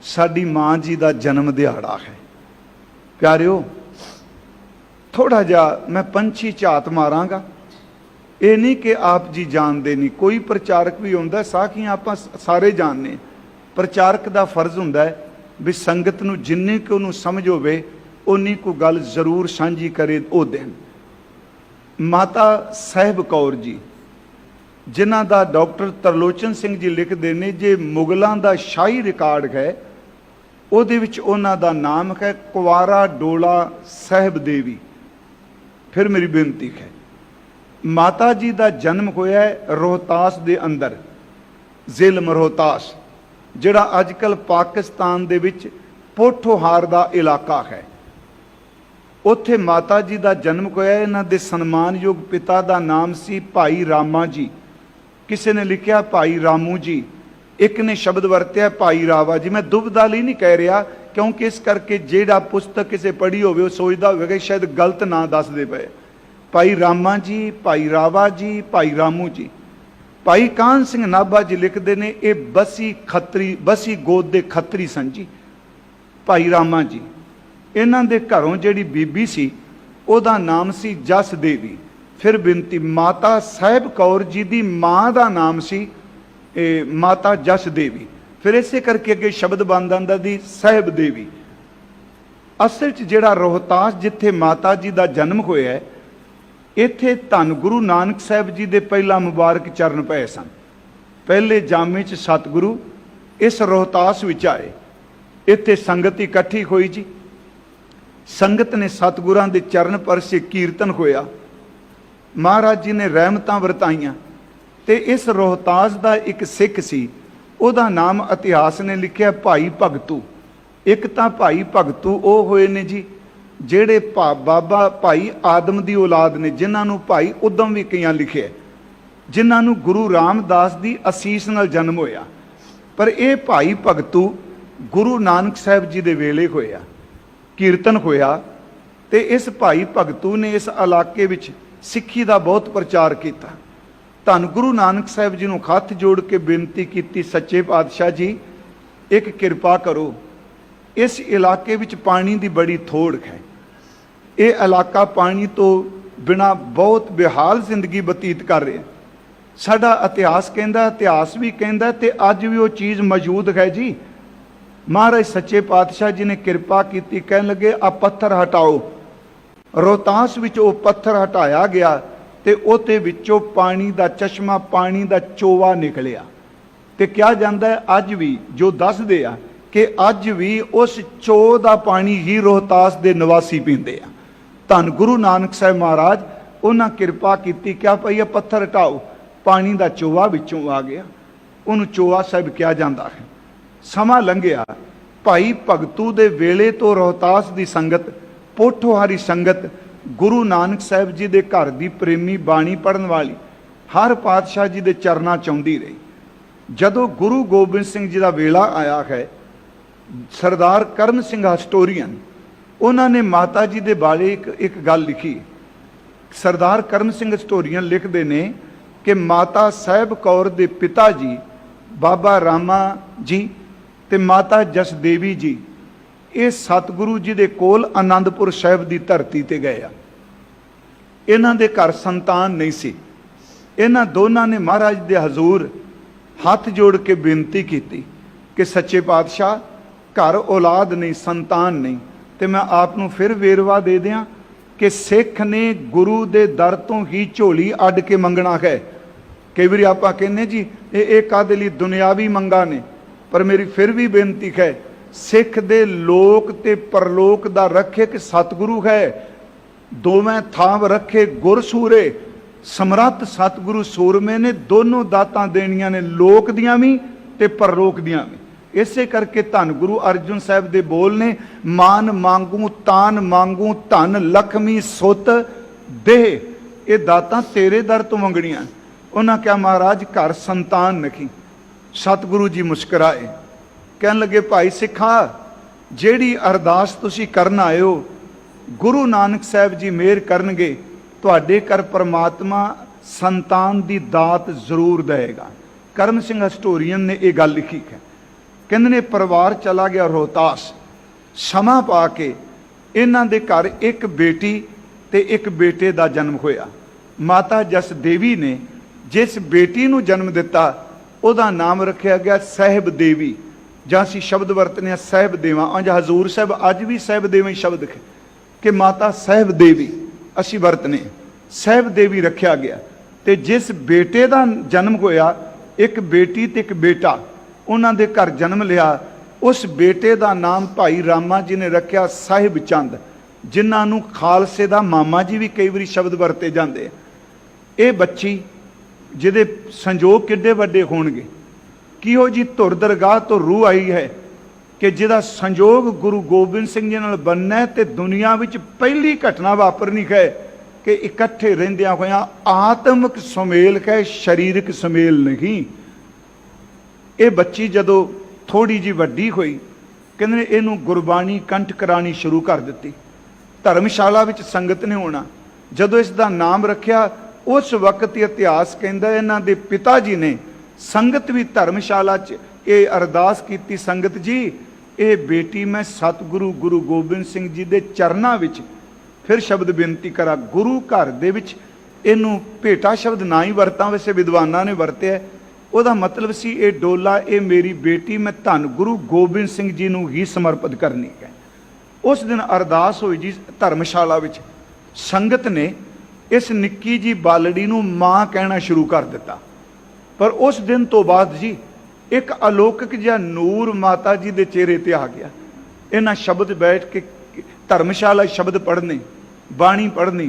साडी माँ जी का जन्म दिहाड़ा है। प्यारिओ, थोड़ा जा मैं पंछी झात मारांगा, ये नहीं कि आप जी जानते नहीं, कोई प्रचारक भी होंदा, साखियां आप सारे जानने। प्रचारक का फर्ज हुंदा है भी संगत नूं जिन्नी कि उन्होंने समझ होवे उन्नी को गल जरूर सांझी करे वो दिन। माता साहिब कौर जी जिन्हां दा डॉक्टर तरलोचन सिंह जी लिखते हैं, जे मुगलों का शाही रिकॉर्ड है उहदे विच उन्हां दा नाम है कुवारा डोला साहिब देवी। फिर मेरी बेनती है, माता जी का जन्म होया है रोहतास दे अंदर, जिलम रोहतास जिहड़ा अजकल पाकिस्तान दे विच पोठोहार का इलाका है, उत्थे माता जी का जन्म होया। इन्हां दे सन्मानयोग पिता का नाम सी भाई रामा जी, किसी ने लिखा भाई रामू जी, एक ने शब्द वरत्या भाई रावा जी। मैं दुविधा लई नहीं कह रहा, क्योंकि इस करके जिहड़ा पुस्तक किसी पढ़ी होवे वो सोचदा होवेगा शायद गलत ना दसदे पए। भाई रामा जी, भाई रावा जी, भाई रामू जी। भाई कान सिंह नाभा जी लिखते हैं, ये बसी खत्री बसी गोद के खत्री सन जी भाई रामा जी। इन्हां दे घरों जिहड़ी बीबी सी उहदा नाम सी जस देवी। फिर बिनती, माता साहिब कौर जी की माँ का नाम सी माता जस देवी। फिर इसे करके अगे शब्द बन जाता दी साहिब देवी। असल च जिहड़ा रोहतास जिथे माता जी का जन्म होया है, इत्थे धन गुरु नानक साहिब जी के पहला मुबारक चरण पए सन। पहले जामे च सतगुरु इस रोहतास विच आए, इत्थे संगत इकट्ठी हुई जी। संगत ने सतगुरां दे चरण परसे, कीर्तन होया, महाराज जी ने रहमतां वरताइयां। ते इस रोहतास का एक सिख सी, उहदा नाम इतिहास ने लिखिया भाई भगतू। एक तां भाई भगतू वो होए ने जी ਜਿਹੜੇ बाबा भाई आदम की औलाद ने, जिन्होंने भाई उदम भी कई लिखे, जिन्होंने गुरु रामदास की असीस नाल जन्म होया। पर यह भाई भगतू गुरु नानक साहिब जी के वेले होया, कीर्तन होया। तो इस भाई भगतू ने इस इलाके विच सिक्खी का बहुत प्रचार किया। धन गुरु नानक साहिब जी को हथ जोड़ के बेनती की, सच्चे पातशाह जी एक किरपा करो, इस इलाके विच पानी की बड़ी थोड़ है, ये इलाका पानी तो बिना बहुत बेहाल जिंदगी बतीत कर रहा। साडा इतिहास कहता, इतिहास भी कहता, तो अज भी वो चीज़ मौजूद है जी। महाराज सच्चे पातशाह जी ने किरपा की, कह लगे आ पत्थर हटाओ। रोहतास विच वो पत्थर हटाया गया, तो उहदे विचों पानी का चश्मा, पानी का चोवा निकलिया। तो क्या जाता है अज भी जो दसदे आ कि अज भी उस चो का पानी ही रोहतास के निवासी पींदे आ। धन गुरु नानक साहिब महाराज उन्हें किरपा की, क्या पई पत्थर हटाओ, पानी का चोवा विचों आ गया। उन्होंने चोवा साहिब किया जाता है। समा लंघिया, भाई भगतू दे वेले तो रोहतास की संगत, पोठोहारी संगत, गुरु नानक साहिब जी के घर की प्रेमी बाणी पढ़न वाली हर पातशाह जी के चरना चाहती रही। जदों गुरु गोबिंद सिंह जी का वेला आया है, सरदार करण सिंह हिस्टोरीयन, उन्होंने माता जी के बारे एक गल लिखी। सरदार करण सिंह हिस्टोरीयन लिखते हैं कि माता साहिब कौर के पिता जी बाबा रामा जी ते माता जस देवी जी ये सतगुरु जी के कोल आनंदपुर साहिब की धरती ते गए आ। इन्हां दे घर संतान नहीं सी। इन्हां दोनों ने महाराज दे हजूर हाथ जोड़ के बेनती की कि सच्चे पातशाह घर औलाद नहीं, संतान नहीं। तो मैं आपनों फिर वेरवा दे दियाँ कि सिख ने गुरु दे दर तो ही झोली अड के मंगना है। कई बार आप कहने जी ये कादे लई दुनियावी मंगा ने, पर मेरी फिर भी बेनती है, सिख दे लोक ते परलोक दा रखे कि सतगुरु है। दोवें थाव रखे गुर सूरे, समरथ सतगुरु सूरमे ने दोनों दातां देनियां ने, लोक दियां भी ते परलोक दियां भी। इसे करके धन गुरु अर्जुन साहब दे बोल ने, मान मांगू तान मांगू धन लक्ष्मी सुत दे, ये दातां तेरे दर तो मंगणियां। उन्हें क्या महाराज घर संतान नहीं। सतगुरु जी मुस्कराए, कह लगे भाई सिखा जेड़ी अरदास तुसी करन आए हो, गुरु नानक साहब जी मेहर करनगे, तुहाडे घर परमात्मा संतान की दात जरूर देगा। करम सिंह हिस्टोरीयन ने यह गल लिखी है। कहते ने परिवार चला गया रोहतास। समा पा के इन्हां दे घर एक बेटी ते एक बेटे का जन्म होया। माता जस देवी ने जिस बेटी नूं जन्म दिता उहदा नाम रखा गया साहिब देवी, जां असीं शब्द वरतने साहिब देवा। अंज हजूर साहब अज भी साहिब देवा शब्द कि माता साहिब देवी असीं वरतने, साहिब देवी रखा गया। ते जिस बेटे का जन्म होया, एक बेटी ते एक बेटा, उन्हां दे घर जन्म लिया। उस बेटे का नाम भाई रामा जी ने रखा साहिब चंद, जिन्होंने खालसे का मामा जी भी कई बार शब्द वरते जाते। ये बच्ची जिहदे संजोग किड्डे वड्डे होणगे, किहो जी धुर दरगाह तो रूह आई है कि जिहदा संजोग गुरु गोबिंद सिंह जी नाल बनना है। ते दुनिया विच पहली घटना वापरनी है कि इकट्ठे रहिंदियां होइयां आत्मिक सुमेल है, शरीरक सुमेल नहीं। ये बच्ची जदों थोड़ी जी वड्डी हुई, कहंदे इहनूं गुरबाणी कंठ करानी शुरू कर दित्ती। धर्मशाला विच संगत ने होना। जदों इसका नाम रखिया, उस वक्त इतिहास कहंदा इन्हां दे पिता जी ने संगत भी धर्मशाला च ये अरदास की, संगत जी ये बेटी मैं सतगुरु गुरु गोबिंद सिंह जी के चरनां विच फिर शब्द बेनती करा, गुरु घर दे विच इहनूं भेटा शब्द ना ही वरतां, वैसे विद्वानां ने वरतिया। ਉਹਦਾ मतलब सी ये डोला ये मेरी बेटी मैं धन गुरु गोबिंद सिंह जी नूं ही समर्पित करनी है। उस दिन अरदास हुई जी धर्मशाला विच। संगत ने इस निक्की जी बालड़ी नूं मां कहना शुरू कर दिता। पर उस दिन तो बाद जी एक अलौकिक जिहा नूर माता जी दे चेहरे ते आ गया। इन्हां शब्द बैठ के धर्मशाला शब्द पढ़ने, बाणी पढ़नी,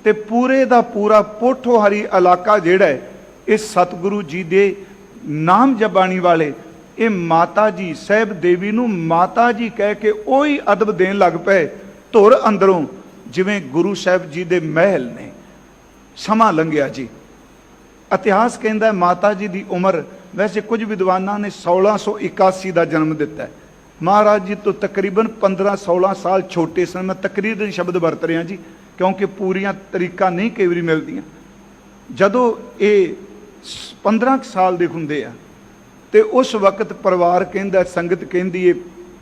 ते पूरे दा पूरा पोठोहारी इलाका जिहड़ा है इस सतगुरु जी दे नाम जबानी वाले ये माता जी साहिब देवी नूं माता जी कह के ओही अदब देन लग पे। धुर अंदरों जिवें गुरु साहिब जी दे महल ने। समा लंघिया जी। इतिहास कहता है माता जी की उम्र, वैसे कुछ विद्वानों ने 1681 का जन्म दिता है। महाराज जी तो तकरीबन 15-16 साल छोटे सन। मैं तकरीबन शब्द वरत रहा जी क्योंकि पूरियां तरीका नहीं कई बार मिलदियां। जदों ये 15 साल के हुंदे आ ते उस वक्त परिवार कहंदा, संगत कहंदी है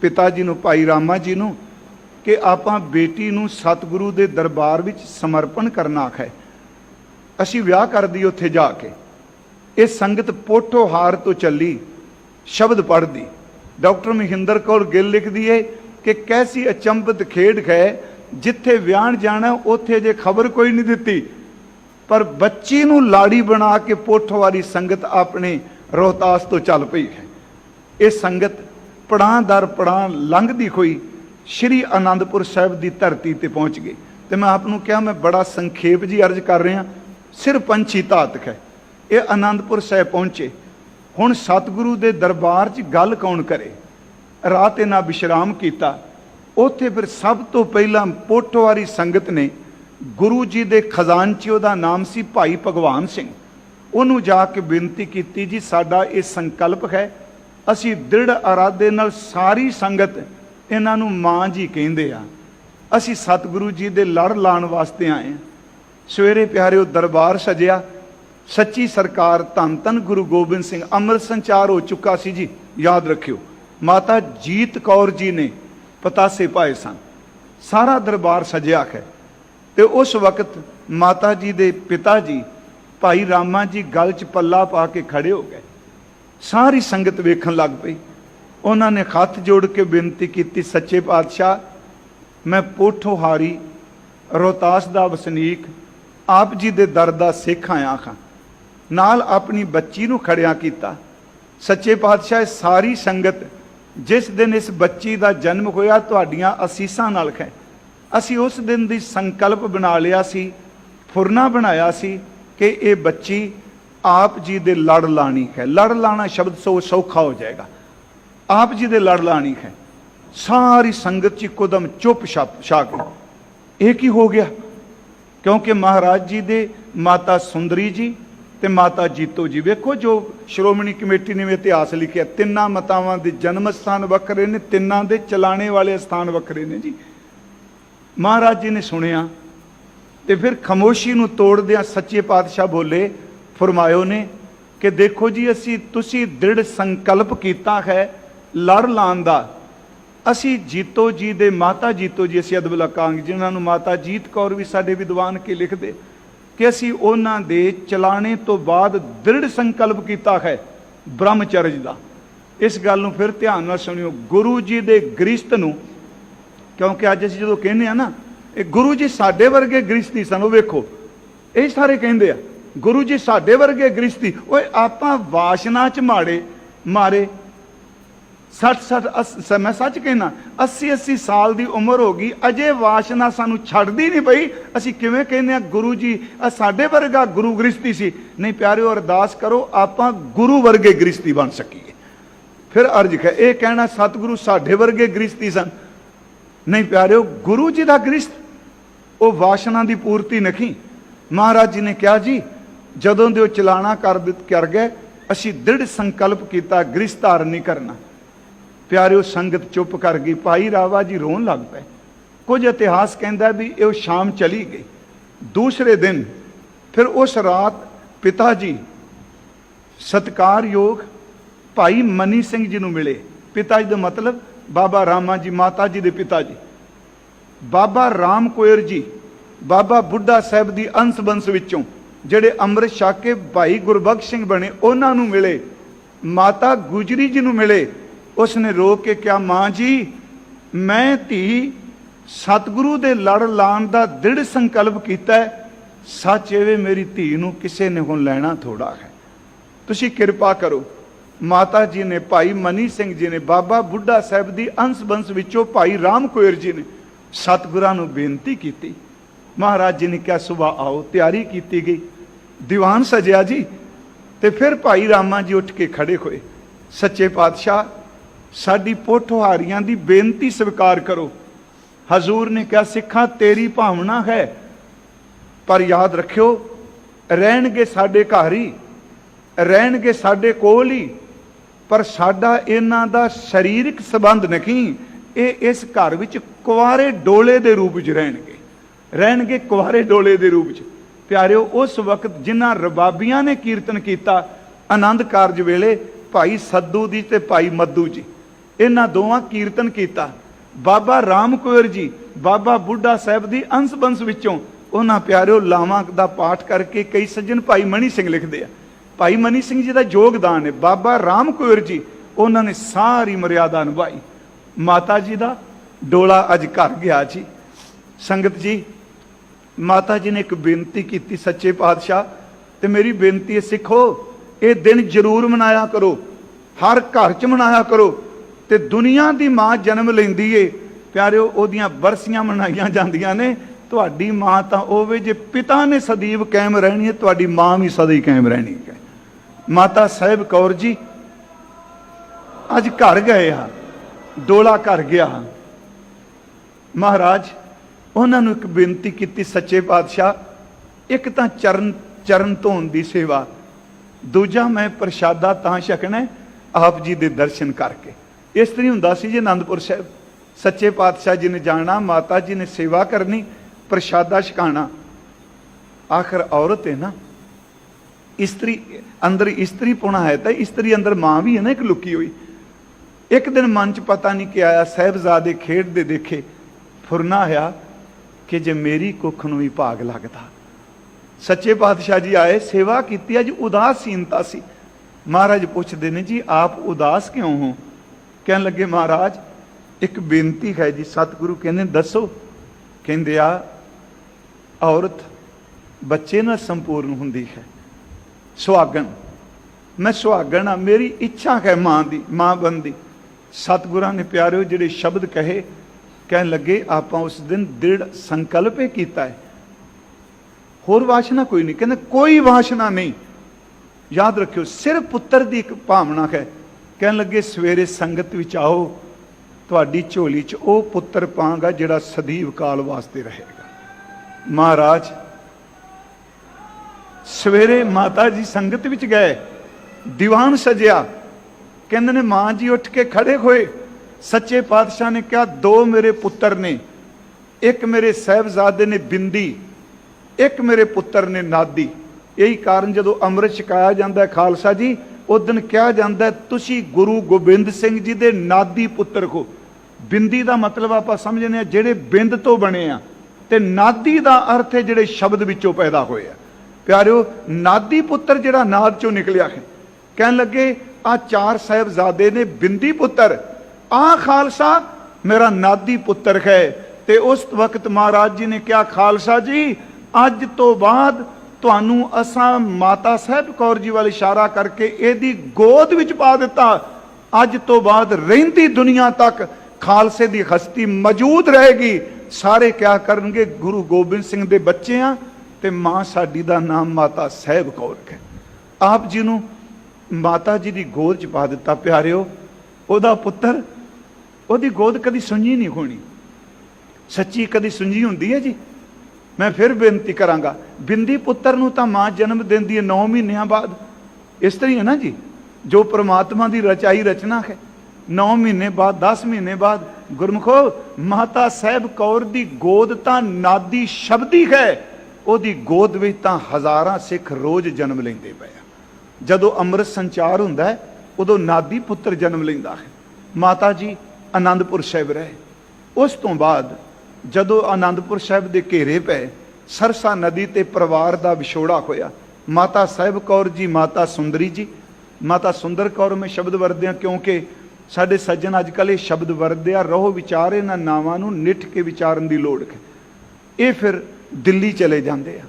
पिता जी नूं, भाई रामा जी नूं कि आपां बेटी नूं सतगुरु दे दरबार विच समर्पण करना है, असीं विआह कर दी उत्थे जाके। ये संगत पोठोहार तो चली शब्द पढ़दी। डॉक्टर महिंदर कौर गिल लिखदी है कि कैसी अचंभित खेड है, जिथे विआहण जाना उत्थे जे खबर कोई नहीं दित्ती, पर बच्ची नूं लाड़ी बना के पोठोवारी संगत अपने रोहतास तो चल पई है। ये संगत पड़ां दर पड़ां लंघदी हुई श्री आनंदपुर साहिब की धरती ते पहुँच गई। तो मैं आपनूं कहा मैं बड़ा संखेप जी अर्ज कर रहा, सिर्फ पंछी धातक है। ये आनंदपुर साहिब पहुँचे। हुण सतगुरु दे दरबार च गल कौन करे। रात इन्हां विश्राम किया। उत्थे फिर सब तो पहला पोठोवारी संगत ने गुरु जी दे खजानची दा नाम सी भाई भगवान सिंह, उन्होंने जाके बेनती की जी साडा ये संकल्प है, असी दृढ़ इरादे नाल सारी संगत इन्हां नूं मां जी कहिंदे आ, असी सतगुरु जी दे लड़ लाण वास्ते आए हैं। सवेरे प्यारे दरबार सजिया। सच्ची सरकार धन धन गुरु गोबिंद सिंह अमृत संचार हो चुका सी जी। याद रखियो माता जीत कौर जी ने पतासे पाए सन। सारा दरबार सजिया है। तो उस वक्त माता जी दे पिता जी भाई रामा जी गल च पल्ला पा के खड़े हो गए। सारी संगत वेखन लग पई। उन्होंने हथ जोड़ के बेनती की, सच्चे पातशाह मैं पोठोहारी रोहतास दा वसनीक आप जी दे दर दा सिख आया हाँ, नाल अपनी बच्ची नूं खड़िया कीता। सच्चे पातशाह सारी संगत जिस दिन इस बच्ची का जन्म होया तुहाड़ियां असीसां नाल है। असी उस दिन दी संकल्प बना लिया सी, फुरना बनाया सी कि ये बच्ची आप जी दे लड़ लानी है। लड़ लाना शब्द सौखा हो जाएगा। आप जी दे लड़ लानी है। सारी संगत च इकोदम चुप छा गई। एक ही हो गया क्योंकि महाराज जी दे माता सुंदरी जी ते माता जीतो जी, वेखो जो श्रोमणी कमेटी ने इतिहास लिखिया, तिन्ना मातावां दे जन्म स्थान वखरे ने, तिन्ना दे चलाने वाले स्थान वखरे ने जी। महाराज जी ने सुनिया तो फिर खामोशी नूं तोड़दिया सच्चे पातशाह बोले, फरमायो ने कि देखो जी असी तुसी दृढ़ संकल्प किया है ਲੜ ਲਾਉਣ ਦਾ ਅਸੀਂ ਜੀਤੋ ਜੀ ਦੇ ਮਾਤਾ ਜੀਤੋ ਜੀ ਅਸੀਂ ਅਦਬ ਲਕਾਂਗੇ, ਜਿਨ੍ਹਾਂ ਨੂੰ ਮਾਤਾ ਜੀਤ ਕੌਰ ਵੀ ਸਾਡੇ ਵਿਦਵਾਨ ਕੇ ਲਿਖਦੇ ਕਿ ਅਸੀਂ ਉਹਨਾਂ ਦੇ ਚਲਾਣੇ ਤੋਂ ਬਾਅਦ ਦ੍ਰਿੜ ਸੰਕਲਪ ਕੀਤਾ ਹੈ ਬ੍ਰਹਮਚਰਜ ਦਾ। ਇਸ ਗੱਲ ਨੂੰ ਫਿਰ ਧਿਆਨ ਨਾਲ ਸੁਣਿਓ। ਗੁਰੂ ਜੀ ਦੇ ਗ੍ਰਸਤ ਨੂੰ, ਕਿਉਂਕਿ ਅੱਜ ਅਸੀਂ ਜਦੋਂ ਕਹਿੰਦੇ ਆ ਨਾ ਇਹ ਗੁਰੂ ਜੀ ਸਾਡੇ ਵਰਗੇ ਗ੍ਰਸਤੀ ਸਨ, ਉਹ ਵੇਖੋ ਇਹ ਸਾਰੇ ਕਹਿੰਦੇ ਆ ਗੁਰੂ ਜੀ ਸਾਡੇ ਵਰਗੇ ਗ੍ਰਸਤੀ। ਓਏ ਆਪਾਂ ਵਾਸ਼ਨਾ ਚ ਮਾਰੇ 60 ਮੈਂ ਸੱਚ ਕਹਿਣਾ 80 ਸਾਲ ਦੀ ਉਮਰ ਹੋ ਗਈ, ਅਜੇ ਵਾਸ਼ਨਾ ਸਾਨੂੰ ਛੱਡਦੀ ਨਹੀਂ ਪਈ। ਅਸੀਂ ਕਿਵੇਂ ਕਹਿੰਦੇ ਆ ਗੁਰੂ ਜੀ ਸਾਡੇ ਵਰਗਾ ਗੁਰੂ ਗ੍ਰਸਤੀ ਸੀ? ਨਹੀਂ ਪਿਆਰਿਓ, ਅਰਦਾਸ ਕਰੋ ਆਪਾਂ ਗੁਰੂ ਵਰਗੇ ਗ੍ਰਸਤੀ ਬਣ ਸਕੀਏ। ਫਿਰ ਅਰਜ ਹੈ ਇਹ ਕਹਿਣਾ ਸਤਿਗੁਰੂ ਸਾਡੇ ਵਰਗੇ ਗ੍ਰਸਤੀ ਸਨ। ਨਹੀਂ ਪਿਆਰਿਓ, ਗੁਰੂ ਜੀ ਦਾ ਗ੍ਰਸਤ ਉਹ ਵਾਸ਼ਨਾ ਦੀ ਪੂਰਤੀ ਨਹੀਂ। ਮਹਾਰਾਜ ਜੀ ਨੇ ਕਿਹਾ ਜੀ ਜਦੋਂ ਦੇ ਉਹ ਚਲਾਣਾ ਕਰ ਗਏ ਅਸੀਂ ਦ੍ਰਿੜ ਸੰਕਲਪ ਕੀਤਾ ਗ੍ਰਸਤ ਧਾਰਨ ਨਹੀਂ ਕਰਨਾ। ਪਿਆਰਿਓ, ਸੰਗਤ ਚੁੱਪ ਕਰ ਗਈ। ਭਾਈ ਰਾਵਾ ਜੀ ਰੋਣ ਲੱਗ ਪਏ। ਕੁਝ ਇਤਿਹਾਸ ਕਹਿੰਦਾ ਵੀ ਇਹ ਸ਼ਾਮ ਚਲੀ ਗਈ। ਦੂਸਰੇ ਦਿਨ ਫਿਰ ਉਸ ਰਾਤ ਪਿਤਾ ਜੀ ਸਤਿਕਾਰਯੋਗ ਭਾਈ ਮਨੀ ਸਿੰਘ ਜੀ ਨੂੰ ਮਿਲੇ। ਪਿਤਾ ਜੀ ਦਾ ਮਤਲਬ ਬਾਬਾ ਰਾਮਾ ਜੀ, ਮਾਤਾ ਜੀ ਦੇ ਪਿਤਾ ਜੀ। ਬਾਬਾ ਰਾਮ ਕੋਇਰ ਜੀ ਬਾਬਾ ਬੁੱਢਾ ਸਾਹਿਬ ਦੀ ਅੰਸ਼ ਬੰਸ ਵਿੱਚੋਂ ਜਿਹੜੇ ਅੰਮ੍ਰਿਤ ਛਕ ਕੇ ਭਾਈ ਗੁਰਬਖਸ਼ ਸਿੰਘ ਬਣੇ, ਉਹਨਾਂ ਨੂੰ ਮਿਲੇ। ਮਾਤਾ ਗੁਜਰੀ ਜੀ ਨੂੰ ਮਿਲੇ। ਉਸਨੇ ਰੋ ਕੇ ਕਿਹਾ, ਮਾਂ ਜੀ ਮੈਂ ਧੀ ਸਤਿਗੁਰੂ ਦੇ ਲੜ ਲਾਉਣ ਦਾ ਦ੍ਰਿੜ ਸੰਕਲਪ ਕੀਤਾ ਹੈ। ਸੱਚ ਇਹ ਮੇਰੀ ਧੀ ਨੂੰ ਕਿਸੇ ਨੇ ਹੁਣ ਲੈਣਾ ਥੋੜਾ ਹੈ, ਤੁਸੀਂ ਕਿਰਪਾ ਕਰੋ। ਮਾਤਾ ਜੀ ਨੇ, ਭਾਈ ਮਨੀ ਸਿੰਘ ਜੀ ਨੇ, ਬਾਬਾ ਬੁੱਢਾ ਸਾਹਿਬ ਦੀ ਅੰਸ਼ ਬੰਸ ਵਿੱਚੋਂ ਭਾਈ ਰਾਮ ਕੋਇਰ ਜੀ ਨੇ ਸਤਿਗੁਰਾਂ ਨੂੰ ਬੇਨਤੀ ਕੀਤੀ। ਮਹਾਰਾਜ ਜੀ ਨੇ ਕਿਹਾ ਸੁਬਾਹ ਆਓ। ਤਿਆਰੀ ਕੀਤੀ ਗਈ, ਦੀਵਾਨ ਸਜਿਆ ਜੀ। ਤੇ ਫਿਰ ਭਾਈ ਰਾਮਾ ਜੀ ਉੱਠ ਕੇ ਖੜੇ ਹੋਏ। ਸੱਚੇ ਪਾਤਸ਼ਾਹ ਸਾਡੀ ਪੋਠੋਹਾਰੀਆਂ ਦੀ ਬੇਨਤੀ ਸਵੀਕਾਰ ਕਰੋ। ਹਜ਼ੂਰ ਨੇ ਕਿਹਾ ਸਿੱਖਾਂ ਤੇਰੀ ਭਾਵਨਾ ਹੈ, ਪਰ ਯਾਦ ਰੱਖਿਓ ਰਹਿਣਗੇ ਸਾਡੇ ਘਰ ਹੀ, ਰਹਿਣਗੇ ਸਾਡੇ ਕੋਲ ਹੀ, ਪਰ ਸਾਡਾ ਇਹਨਾਂ ਦਾ ਸਰੀਰਕ ਸੰਬੰਧ ਨਹੀਂ। ਇਹ ਇਸ ਘਰ ਵਿੱਚ ਕੁਆਰੇ ਡੋਲੇ ਦੇ ਰੂਪ ਵਿੱਚ ਰਹਿਣਗੇ ਕੁਆਰੇ ਡੋਲੇ ਦੇ ਰੂਪ ਵਿੱਚ। ਪਿਆਰਿਓ, ਉਸ ਵਕਤ ਜਿਨ੍ਹਾਂ ਰਬਾਬੀਆਂ ਨੇ ਕੀਰਤਨ ਕੀਤਾ ਆਨੰਦ ਕਾਰਜ ਵੇਲੇ, ਭਾਈ ਸੱਦੂ ਦੀ ਤੇ ਭਾਈ ਮੱਦੂ ਜੀ, ਇਹਨਾਂ ਦੋਵਾਂ ਕੀਰਤਨ ਕੀਤਾ। ਬਾਬਾ ਰਾਮ ਕੋਇਰ ਜੀ ਬਾਬਾ ਬੁੱਢਾ ਸਾਹਿਬ ਦੀ ਅੰਸ਼ ਬੰਸ ਵਿੱਚੋਂ ਉਹਨਾਂ ਪਿਆਰਿਓ ਲਾਵਾਂ ਦਾ ਪਾਠ ਕਰਕੇ ਕਈ ਸੱਜਣ ਭਾਈ ਮਨੀ ਸਿੰਘ ਲਿਖਦੇ ਆ। ਭਾਈ ਮਨੀ ਸਿੰਘ ਜੀ ਦਾ ਯੋਗਦਾਨ ਹੈ। ਬਾਬਾ ਰਾਮ ਕੋਇਰ ਜੀ ਉਹਨਾਂ ਨੇ ਸਾਰੀ ਮਰਿਆਦਾ ਨਿਭਾਈ। ਮਾਤਾ ਜੀ ਦਾ ਡੋਲਾ ਅੱਜ ਘਰ ਗਿਆ ਜੀ। ਸੰਗਤ ਜੀ, ਮਾਤਾ ਜੀ ਨੇ ਇੱਕ ਬੇਨਤੀ ਕੀਤੀ ਸੱਚੇ ਪਾਤਸ਼ਾਹ, ਤੇ ਮੇਰੀ ਬੇਨਤੀ ਹੈ ਸਿੱਖੋ ਇਹ ਦਿਨ ਜ਼ਰੂਰ ਮਨਾਇਆ ਕਰੋ, ਹਰ ਘਰ 'ਚ ਮਨਾਇਆ ਕਰੋ। ਤੇ ਦੁਨੀਆ ਦੀ ਮਾਂ ਜਨਮ ਲੈਂਦੀ ਏ ਪਿਆਰਿਓ, ਉਹਦੀਆਂ ਬਰਸੀਆਂ ਮਨਾਈਆਂ ਜਾਂਦੀਆਂ ਨੇ। ਤੁਹਾਡੀ ਮਾਂ ਤਾਂ ਹੋਵੇ, ਜੇ ਪਿਤਾ ਨੇ ਸਦੀਵ ਕਾਇਮ ਰਹਿਣੀ ਹੈ, ਤੁਹਾਡੀ ਮਾਂ ਵੀ ਸਦਾ ਹੀ ਕਾਇਮ ਰਹਿਣੀ ਹੈ। ਮਾਤਾ ਸਾਹਿਬ ਕੌਰ ਜੀ ਅੱਜ ਘਰ ਗਏ ਆ, ਡੋਲਾ ਘਰ ਗਿਆ। ਮਹਾਰਾਜ ਉਹਨਾਂ ਨੂੰ ਇੱਕ ਬੇਨਤੀ ਕੀਤੀ ਸੱਚੇ ਪਾਤਸ਼ਾਹ, ਇੱਕ ਤਾਂ ਚਰਨ ਧੋਣ ਦੀ ਸੇਵਾ, ਦੂਜਾ ਮੈਂ ਪ੍ਰਸ਼ਾਦਾ ਤਾਂ ਛਕਣਾ ਆਪ ਜੀ ਦੇ ਦਰਸ਼ਨ ਕਰਕੇ। ਇਸ ਤਰ੍ਹਾਂ ਹੁੰਦਾ ਸੀ ਜੀ ਅਨੰਦਪੁਰ ਸਾਹਿਬ। ਸੱਚੇ ਪਾਤਸ਼ਾਹ ਜੀ ਨੇ ਜਾਣਾ, ਮਾਤਾ ਜੀ ਨੇ ਸੇਵਾ ਕਰਨੀ, ਪ੍ਰਸ਼ਾਦਾ ਛਕਾਣਾ। ਆਖਰ ਔਰਤ ਹੈ ਨਾ, ਇਸਤਰੀ ਅੰਦਰ ਇਸਤਰੀ ਪੁਣਾ ਹੈ, ਤਾਂ ਇਸਤਰੀ ਅੰਦਰ ਮਾਂ ਵੀ ਹੈ ਨਾ ਇੱਕ ਲੁਕੀ ਹੋਈ। ਇੱਕ ਦਿਨ ਮਨ 'ਚ ਪਤਾ ਨਹੀਂ ਕਿ ਆਇਆ, ਸਾਹਿਬਜ਼ਾਦੇ ਖੇਡਦੇ ਦੇਖੇ, ਫੁਰਨਾ ਆਇਆ ਕਿ ਜੇ ਮੇਰੀ ਕੁੱਖ ਨੂੰ ਵੀ ਭਾਗ ਲੱਗਦਾ। ਸੱਚੇ ਪਾਤਸ਼ਾਹ ਜੀ ਆਏ, ਸੇਵਾ ਕੀਤੀ। ਅੱਜ ਉਦਾਸੀਨਤਾ ਸੀ। ਮਹਾਰਾਜ ਪੁੱਛਦੇ ਨੇ ਜੀ ਆਪ ਉਦਾਸ ਕਿਉਂ ਹੋ? ਕਹਿਣ ਲੱਗੇ ਮਹਾਰਾਜ ਇੱਕ ਬੇਨਤੀ ਹੈ ਜੀ। ਸਤਿਗੁਰੂ ਕਹਿੰਦੇ ਦੱਸੋ। ਕਹਿੰਦੇ ਆ ਔਰਤ ਬੱਚੇ ਨਾਲ ਸੰਪੂਰਨ ਹੁੰਦੀ ਹੈ, ਸੁਹਾਗਣ। ਮੈਂ ਸੁਹਾਗਣ ਆ, ਮੇਰੀ ਇੱਛਾ ਹੈ ਮਾਂ ਦੀ, ਮਾਂ ਬਣਦੀ। ਸਤਿਗੁਰਾਂ ਨੇ ਪਿਆਰਿਓ ਜਿਹੜੇ ਸ਼ਬਦ ਕਹੇ, ਕਹਿਣ ਲੱਗੇ ਆਪਾਂ ਉਸ ਦਿਨ ਦ੍ਰਿੜ ਸੰਕਲਪ ਹੀ ਕੀਤਾ ਹੈ, ਹੋਰ ਵਾਸ਼ਨਾ ਕੋਈ ਨਹੀਂ। ਕਹਿੰਦੇ ਕੋਈ ਵਾਸ਼ਨਾ ਨਹੀਂ, ਯਾਦ ਰੱਖਿਓ ਸਿਰਫ ਪੁੱਤਰ ਦੀ ਇੱਕ ਭਾਵਨਾ ਹੈ। ਕਹਿਣ ਲੱਗੇ ਸਵੇਰੇ ਸੰਗਤ ਵਿੱਚ ਆਓ, ਤੁਹਾਡੀ ਝੋਲੀ 'ਚ ਉਹ ਪੁੱਤਰ ਪਾਂਗਾ ਜਿਹੜਾ ਸਦੀਵ ਕਾਲ ਵਾਸਤੇ ਰਹੇਗਾ। ਮਹਾਰਾਜ ਸਵੇਰੇ ਮਾਤਾ ਜੀ ਸੰਗਤ ਵਿੱਚ ਗਏ, ਦੀਵਾਨ ਸਜਿਆ। ਕਹਿੰਦੇ ਨੇ ਮਾਂ ਜੀ ਉੱਠ ਕੇ ਖੜੇ ਹੋਏ। ਸੱਚੇ ਪਾਤਸ਼ਾਹ ਨੇ ਕਿਹਾ ਦੋ ਮੇਰੇ ਪੁੱਤਰ ਨੇ, ਇੱਕ ਮੇਰੇ ਸਾਹਿਬਜ਼ਾਦੇ ਨੇ ਬਿੰਦੀ, ਇੱਕ ਮੇਰੇ ਪੁੱਤਰ ਨੇ ਨਾਦੀ। यही कारण जो अमृत छकाया जाता है खालसा जी उस दिन कहा जाता है तुसी गुरु गोबिंद सिंह जी दे नादी पुत्र को। बिंदी का मतलब आप समझने आ जेड़े बिंद तो बने आ, ते नादी का अर्थ है जेड़े शब्द विचों पैदा होए आ। प्यारिओ नादी पुत्र जेड़ा नाद चों निकलिया है, कहन लगे आ चार साहिबजादे ने बिंदी पुत्र, आ खालसा मेरा नादी पुत्र है। ते उस वक्त महाराज जी ने कहा खालसा जी अज तो बाद तुहानू असां माता साहब कौर जी वाल इशारा करके एदी गोद विच पा दिता। अज तो बाद रहिंदी दुनिया तक खालसे दी हस्ती मौजूद रहेगी। सारे क्या करनगे, गुरु गोबिंद सिंह दे बच्चे आ ते मां साडी दा नाम माता साहब कौर है। आप जी नू माता जी दी गोद च पा दिता। प्यारिओ ओदा पुत्र, ओदी गोद कदी सुंजी नहीं होनी, सच्ची कदी सुंजी हुंदी है जी। मैं फिर बेनती करांगा, बिंदी पुत्र नूं तां मां जन्म देंदी है 9 महीनों बाद। इस तरह है ना जी, जो परमात्मा की रचाई रचना है। 9 महीने बाद, 10 महीने बाद गुरमुखो माता साहब कौर दी गोद तां नादी शब्दी है। ओदी गोद विच तां हज़ारां सिख रोज जन्म लेंदे पए आ। जदों अमृत संचार हुंदा है उदों नादी पुत्र जन्म लैंदा है। माता जी आनंदपुर साहिब रहे। उस तो बाद जदों आनंदपुर साहिब के घेरे पे सरसा नदी ते परिवार का विछोड़ा होया, माता साहिब कौर जी, माता सुंदरी जी, माता सुंदर कौर में शब्द वरदे हैं क्योंकि साडे सज्जन अजकल ये शब्द वरदे आ, रहो विचार इन्हां नावां नूं निठ के विचारन की लोड़ है। ये फिर दिल्ली चले जाते हैं।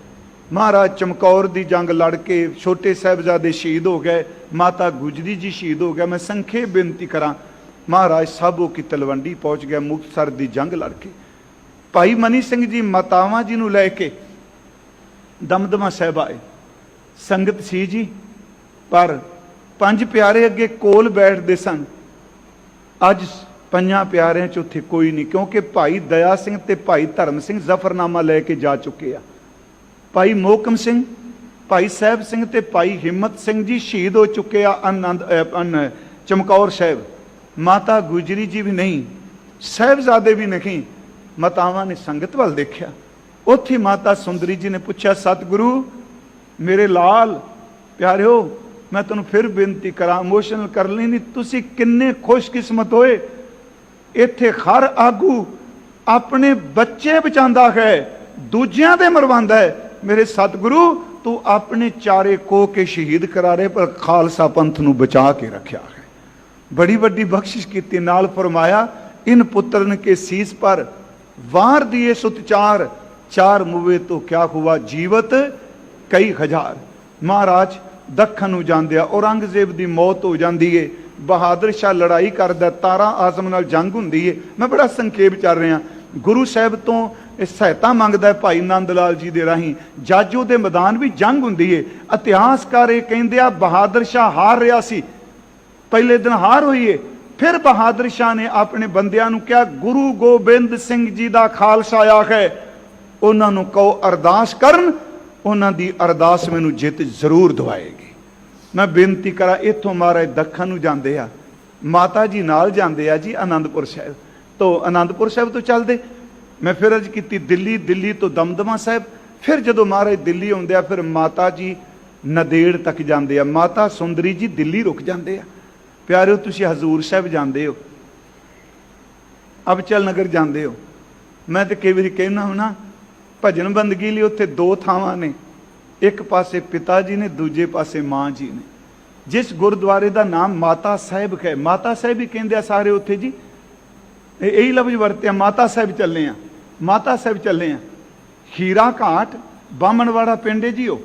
महाराज चमकौर की जंग लड़ के छोटे साहिबजादे शहीद हो गए, माता गुजरी जी शहीद हो गया। मैं संखेप बेनती करा, महाराज साबो की तलवंडी पहुँच गया मुक्तसर की जंग लड़ के। भाई मनी सिंह जी मातावां जी नूं लैके दमदमा साहिब आए। संगत सी जी, पर 5 प्यारे अगे कोल बैठते सन। अज 5 प्यारिਆਂ ਚ ਉੱਥੇ कोई नहीं, क्योंकि भाई दया सिंह ते भाई धर्म सिंह जफरनामा लैके जा चुके आ। भाई मोहकम सिंह, भाई साहब सिंह ते भाई हिम्मत सिंह जी शहीद हो चुके आ आनंद चमकौर साहिब। माता गुजरी जी भी नहीं, साहिबजादे भी नहीं। मातावां ने संगत वाल देखा। उत्थे माता सुंदरी जी ने पूछा, सतगुरु मेरे लाल प्यारिओ मैं तुहानू फिर बेनती करा, इमोशनल कर ली नहीं, तुसी किन्ने खुशकिस्मत होए। इत्थे हर आगू अपने बच्चे बचांदा है, दूजियां दे मरवांदा है। मेरे सतगुरु तू अपने चारे को के शहीद करा रहे, पर खालसा पंथ नू बचा के रखा है। बड़ी बड़ी बख्शिश की। नाल फरमाया, इन पुत्रन के सीस पर वार दिए सुतचार, 4 मुवे तो क्या हुआ जीवत कई हजार। महाराज दखन नूं जांदे आ, औरंगजेब की मौत हो जाती है। बहादुर शाह लड़ाई करदा, तारा आजम नाल जंग हुंदी है। मैं बड़ा संखेप चल रहा। गुरु साहब तो सहायता मंगदा है भाई नंद लाल जी दे राही। जाजो दे मैदान भी जंग हुंदी है। इतिहासकार ये कहंदे आ बहादुर शाह हार रहा सी, पहले दिन हार हुई है। फिर बहादुर शाह ने अपने बंदियां नूं कहा, गुरु गोबिंद सिंह जी का खालसा आया है, उन्होंने कहो अरदास करन, उन्हों की अरदास मैनू जित जरूर दवाएगी। मैं बेनती करा, इत्थों महाराज दखन नूं जांदे आ, माता जी नाल जांदे आ जी आनंदपुर साहिब। तो आनंदपुर साहिब तो चलते मैं फिर अर्ज की दिल्ली, दिल्ली तो दमदमा साहिब। फिर जदों महाराज दिल्ली आउंदे आ, फिर माता जी नदेड़ तक जांदे आ। माता सुंदरी जी दिल्ली रुक जांदे आ। प्यारिओ तुसीं हजूर साहिब जाते हो, अबचल नगर जाते हो। मैं तो कई बार कहना हूं ना, भजन बंदगी लिए उत्थे 2 थावां ने, एक पासे पिता जी ने, दूजे पासे माँ जी ने। जिस गुरुद्वारे का नाम माता साहिब है, माता साहिब ही कहते सारे उत्थे जी, यही लफ्ज वरत्या, माता साहिब चले हैं, माता साहिब चले हैं। हीरा घाट बामणवाड़ा पिंड है जी, वो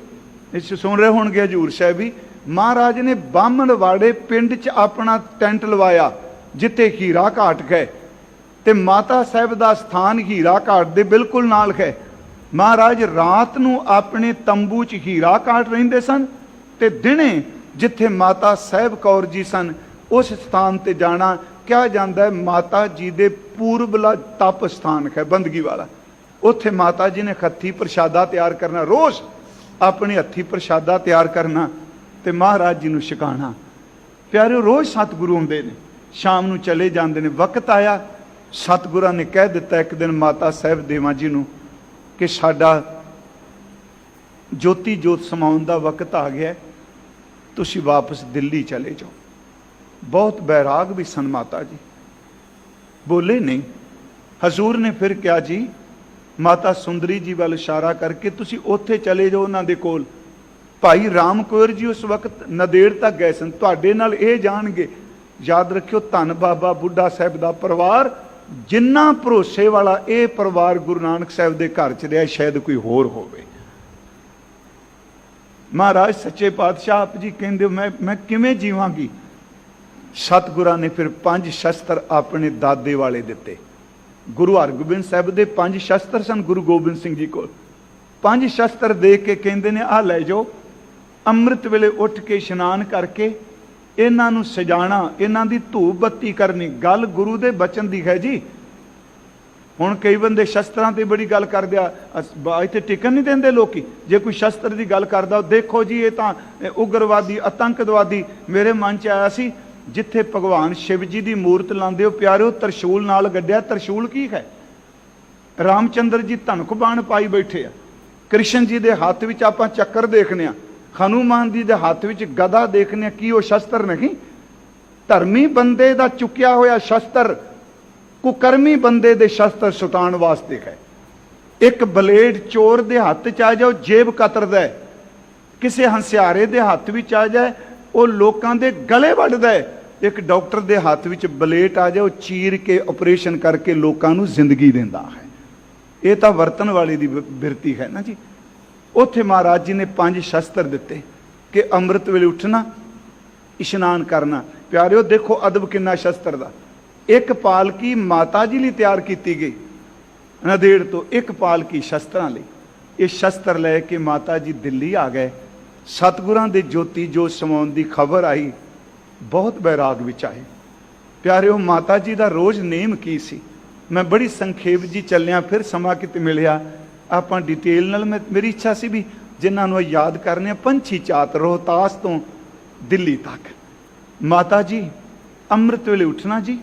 इस सुन रहे होणगे हजूर साहिब भी। महाराज ने बामणवाड़े पिंड च अपना टेंट लवाया जिथे हीरा घाट है, ते माता साहिब का स्थान हीरा घाट दे बिल्कुल नाल है। महाराज रात नूं अपने तंबू च हीरा घाट रहिंदे सन, ते दिने जिथे माता साहिब कौर जी सन उस स्थान ते जाना क्या जाता है, माता जी दे पूर्वला तप स्थान है बंदगी वाला। उत्थे माता जी ने हत्थी प्रशादा तैयार करना, रोज़ अपने हत्थी प्रशादा तैयार करना ते महाराज जी नूं छकाना। प्यारे रोज़ सतगुरु आउंदे ने, शाम नूं चले जाते हैं। वक्त आया सतगुरां ने कह दिता एक दिन माता साहिब देवा जी नूं कि साडा ज्योति जोत समाउण दा वक्त आ गया। तुसी वापस दिल्ली चले जाओ। बहुत बैराग भी सन माता जी, बोले नहीं। हजूर ने फिर क्या जी, माता सुंदरी जी वाल इशारा करके तुसी उत्थे चले जाओ उन्हां दे कोल। भाई राम कौर जी उस वक्त नदेड़ तक गए सन, तुहाडे नाल इह जाणगे। याद रखियो, धन बाबा बुढ़ा साहब दा परिवार जिन्ना भरोसे वाला यह परिवार गुरु नानक साहब के घर च रहा, शायद कोई होर होवे। महाराज सच्चे पातशाह आप जी कहते मैं किवें जीवांगी। सतगुरां ने फिर 5 शस्त्र अपने दादे वाले दिते। गुरु हरगोबिंद साहब के 5 शस्त्र सन गुरु गोबिंद सिंह जी को। 5 शस्त्र दे के कहते ने आ लै जाओ, अमृत वेले उठ के इशनान करके इन्हां नूं सजाना, इन्हां दी धूप बत्ती करनी। गल गुरु दे बचन दी है जी। हुण कई बंदे शस्त्रां ते बड़ी गल करदे आ, इत्थे टिकन नहीं देंदे लोकी। जे कोई शस्त्र की गल करदा, देखो जी ये तां उग्रवादी आतंकवादी। मेरे मन च आया सी, जिथे भगवान शिव जी की मूर्त लांदे हो प्यारिओ, तरशूल नाल गड्ढिया। तरशूल की है? रामचंद्र जी धनक बाण पाई बैठे आ। कृष्ण जी के हाथ विच आपां चक्कर देखने आ, हनुमान जी के हाथ विच गदा देखने, की वो शस्त्र नहीं? धर्मी बंदे दा चुकिया होया शस्त्र कुकर्मी बंदे दे शस्त्र सुटाण वास्ते है। एक ब्लेड चोर दे हाथ च आ जाओ, जेब कतरदा है। किसी हंसियारे दे हाथ विच आ जाए, वो लोकां दे गले वड्डदा है। एक डॉक्टर दे हाथ विच ब्लेड आ जाए, चीर के ऑपरेशन करके लोकां नूं जिंदगी दिंदा है। ये तां वरतन वाले दी बिरती है ना जी। उत्थे महाराज जी ने 5 शस्त्र दिते कि अमृत वेले उठना, इशनान करना। प्यारिओ देखो अदब किन्ना शस्त्र दा। एक पालकी माता जी लिए तैयार की गई नदेड़ तो, एक पालकी शस्त्रां लई। ये शस्त्र लैके माता जी दिल्ली आ गए। सतगुरां दे ज्योति जोत समाउण दी खबर आई, बहुत बैराग विच आए। प्यारिओ माता जी दा रोज़ नेम की सी? मैं बड़ी संखेप जी चलिया, फिर समा किते मिलिया आपां डिटेल नाल। मेरी इच्छा सी भी जिन्हां नूं याद करने, पंछी चात रोहतास तो दिल्ली तक। माता जी अमृत वेले उठना जी,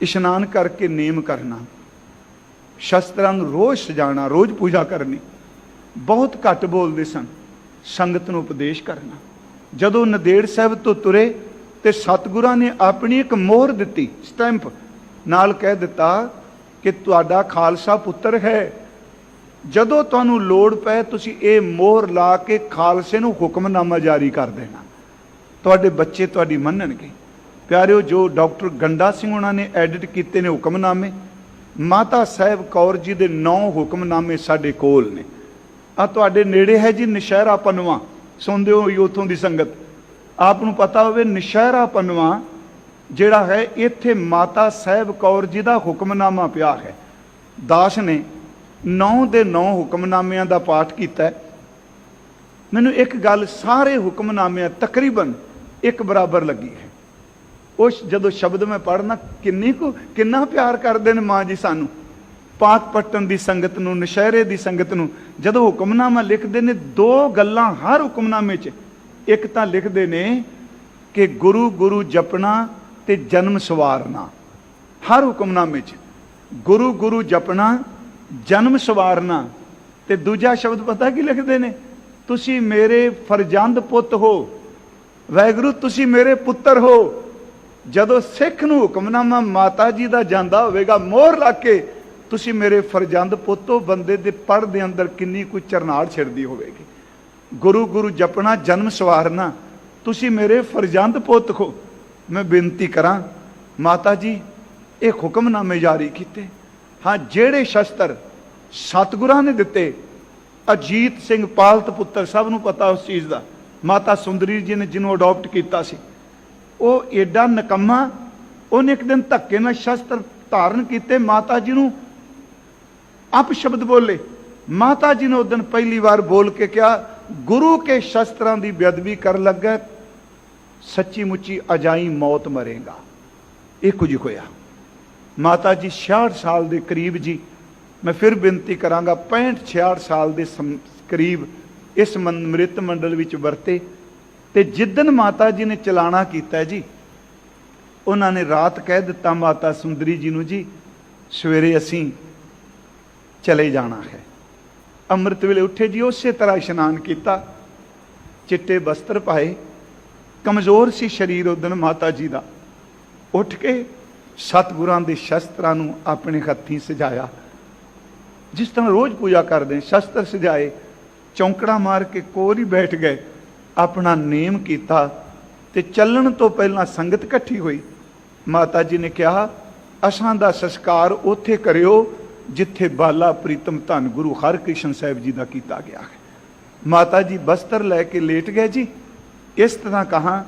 इशनान करके नेम करना, शस्त्रां नूं रोज़ सजाना, रोज़ पूजा करनी। बहुत घट बोलते सन, संगत नूं उपदेश करना। जदों नदेड़ साहब तो तुरे ते सतगुरां ने अपनी एक मोहर दिती, स्टैंप नाल कह दिता कि तुहाडा खालसा पुत्र है। जदों तुहानूं लोड़ पै तुसीं ये मोहर ला के खालसे नूं हुक्मनामा जारी कर देना, तुहाडे बच्चे तुहाडी मन्नणगे। प्यारिओ जो डॉक्टर गंडा सिंह उन्होंने एडिट किए ने हुक्मनामे, माता साहब कौर जी के 9 हुक्मनामे साडे कोल ने। आ तुहाडे नेड़े है जी नशहरा पनवा, सुनते हो उतों की संगत, आपनूं पता होवे नशहरा पनवा जिहड़ा है, इत्थे माता साहब कौर जी का हुक्मनामा पिया है। दास ने 9 दे 9 हुक्मनामिਆਂ ਦਾ पाठ किया। मैनूं एक गल सारे हुक्मनामिਆਂ तकरीबन एक बराबर लगी है। उस जदों शब्द मैं पढ़ना, किन्ना प्यार करते हैं माँ जी सानू, पाक पट्टन की संगत नूं, नशहरे की संगत नूं। जदों हुक्मनामा लिखते हैं, 2 गल्लां हर हुक्मनामे च। एक तां लिखते हैं कि गुरु गुरु जपना ते जन्म सवारना, हर हुक्मनामे च गुरु गुरु जपना जन्म सवारना। ते दूजा शब्द पता की लिखते हैं, तुसी मेरे फरजंद पुत हो, वाहिगुरू तुसी मेरे पुत्र हो। जदों सिख नूं हुक्मनामा माता जी का जांदा होवेगा मोहर ला के, तुसी मेरे फरजंद पुत हो, बंदे दे पढ़ दे अंदर किन्नी कोई चरनाड़ छिड़दी होवेगी। गुरु गुरु जपना जन्म सवारना, तुसी मेरे फरजंद पुत हो। मैं बेनती करा माता जी, ये हुक्मनामे जारी किए। हाँ, जेड़े शस्त्र सतगुरां ने दिते, अजीत सिंह पालत पुत्र सब नूं पता उस चीज़ का, माता सुंदरी जी ने जिन्हों अडॉप्ट किया सी, वो एडा नकम्मा, उन्हें एक दिन धक्के नाल शस्त्र धारण किए, माता जी नूं अपशब्द बोले। माता जी ने उस दिन पहली बार बोल के क्या, गुरु के शस्त्रां की बेअदबी कर लगा, सच्ची मुच्ची अजाई मौत मरेगा। ये कुछ होया। माता जी 66 साल के करीब जी, मैं फिर बेनती करांगा, 65-66 साल के करीब इस मृत मंडल विच वरते। ते जिदन माता जी ने चलाना किया जी, उन्होंने रात कह दिता माता सुंदरी जी नूं, जी सवेरे असीं चले जाना है। अमृत वेले उठे जी, उस तरह इशनान किया, चिट्टे बस्त्र पाए, ਕਮਜ਼ੋਰ ਸੀ ਸਰੀਰ ਉਦਣ ਮਾਤਾ ਜੀ ਦਾ। ਉੱਠ ਕੇ ਸਤਿਗੁਰਾਂ ਦੇ ਸ਼ਸਤਰਾਂ ਨੂੰ ਆਪਣੇ ਹੱਥੀਂ ਸਜਾਇਆ, ਜਿਸ ਤਰ੍ਹਾਂ ਰੋਜ਼ ਪੂਜਾ ਕਰਦੇ, ਸ਼ਸਤਰ ਸਜਾਏ, ਚੌਂਕੜਾ ਮਾਰ ਕੇ ਕੋਲ ਹੀ ਬੈਠ ਗਏ, ਆਪਣਾ ਨੇਮ ਕੀਤਾ। ਤੇ ਚੱਲਣ ਤੋਂ ਪਹਿਲਾਂ ਸੰਗਤ ਇਕੱਠੀ ਹੋਈ। ਮਾਤਾ ਜੀ ਨੇ ਕਿਹਾ ਅਸਾਂ ਦਾ ਸੰਸਕਾਰ ਉੱਥੇ ਕਰਿਓ ਜਿੱਥੇ ਬਾਲਾ ਪ੍ਰੀਤਮ ਧੰਨ ਗੁਰੂ ਹਰਕ੍ਰਿਸ਼ਨ ਸਾਹਿਬ ਜੀ ਦਾ ਕੀਤਾ ਗਿਆ ਹੈ। ਮਾਤਾ ਜੀ ਬਸਤਰ ਲੈ ਕੇ ਲੇਟ ਗਏ ਜੀ। ਇਸ ਤਰ੍ਹਾਂ ਕਹਾ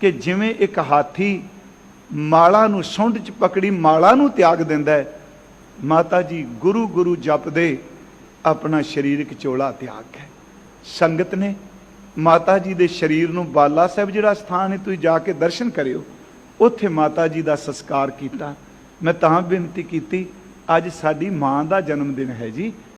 ਕਿ ਜਿਵੇਂ ਇੱਕ ਹਾਥੀ ਮਾਲਾ ਨੂੰ ਸੁੰਡ 'ਚ ਪਕੜੀ ਮਾਲਾ ਨੂੰ ਤਿਆਗ ਦਿੰਦਾ ਹੈ, ਮਾਤਾ ਜੀ ਗੁਰੂ ਗੁਰੂ ਜਪਦੇ ਆਪਣਾ ਸਰੀਰਕ ਚੋਲਾ ਤਿਆਗ ਗਏ। ਸੰਗਤ ਨੇ ਮਾਤਾ ਜੀ ਦੇ ਸਰੀਰ ਨੂੰ ਬਾਲਾ ਸਾਹਿਬ ਜਿਹੜਾ ਸਥਾਨ ਹੈ ਤੁਸੀਂ ਜਾ ਕੇ ਦਰਸ਼ਨ ਕਰਿਓ, ਉੱਥੇ ਮਾਤਾ ਜੀ ਦਾ ਸੰਸਕਾਰ ਕੀਤਾ। ਮੈਂ ਤਾਂ ਬੇਨਤੀ ਕੀਤੀ, ਅੱਜ ਸਾਡੀ ਮਾਂ ਦਾ ਜਨਮ ਦਿਨ ਹੈ ਜੀ,